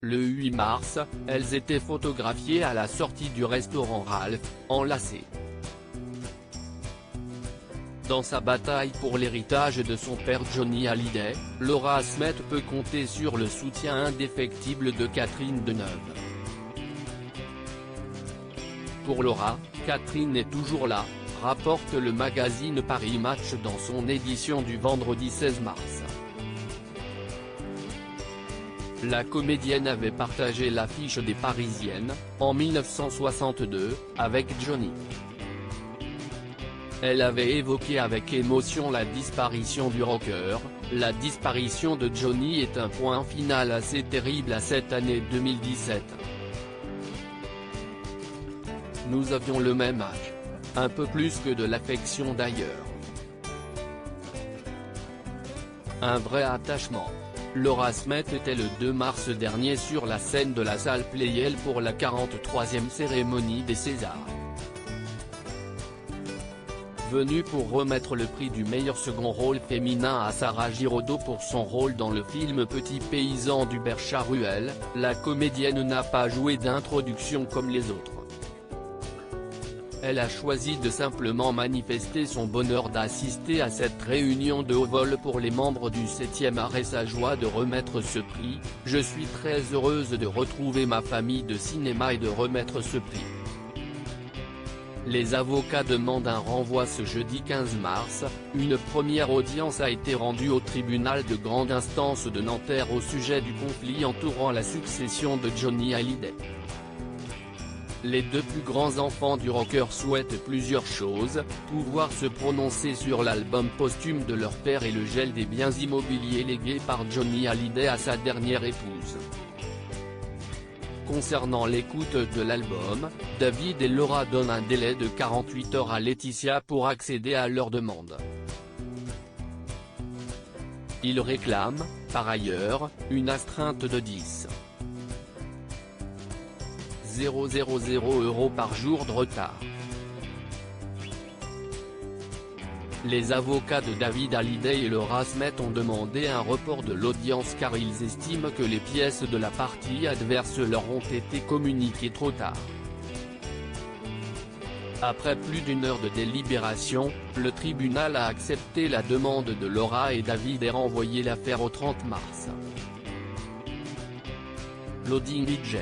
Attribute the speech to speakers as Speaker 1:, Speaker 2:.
Speaker 1: Le 8 mars, elles étaient photographiées à la sortie du restaurant Ralph, enlacées. Dans sa bataille pour l'héritage de son père Johnny Hallyday, Laura Smith peut compter sur le soutien indéfectible de Catherine Deneuve. Pour Laura, Catherine est toujours là, rapporte le magazine Paris Match dans son édition du vendredi 16 mars. La comédienne avait partagé l'affiche des Parisiennes, en 1962, avec Johnny. Elle avait évoqué avec émotion la disparition du rocker. La disparition de Johnny est un point final assez terrible à cette année 2017. Nous avions le même âge. Un peu plus que de l'affection d'ailleurs. Un vrai attachement. Laura Smith était le 2 mars dernier sur la scène de la salle Pleyel pour la 43e cérémonie des Césars. Venue pour remettre le prix du meilleur second rôle féminin à Sarah Giraudot pour son rôle dans le film Petit paysan d'Hubert Charuel, la comédienne n'a pas joué d'introduction comme les autres. Elle a choisi de simplement manifester son bonheur d'assister à cette réunion de haut vol pour les membres du 7e art et sa joie de remettre ce prix. « Je suis très heureuse de retrouver ma famille de cinéma et de remettre ce prix. » Les avocats demandent un renvoi ce jeudi 15 mars, une première audience a été rendue au tribunal de grande instance de Nanterre au sujet du conflit entourant la succession de Johnny Hallyday. Les deux plus grands enfants du rocker souhaitent plusieurs choses, pouvoir se prononcer sur l'album posthume de leur père et le gel des biens immobiliers légués par Johnny Hallyday à sa dernière épouse. Concernant l'écoute de l'album, David et Laura donnent un délai de 48 heures à Laetitia pour accéder à leur demande. Ils réclament, par ailleurs, une astreinte de 10 000 € par jour de retard. Les avocats de David Hallyday et Laura Smith ont demandé un report de l'audience car ils estiment que les pièces de la partie adverse leur ont été communiquées trop tard. Après plus d'une heure de délibération, le tribunal a accepté la demande de Laura et David et renvoyé l'affaire au 30 mars. Loading DJ.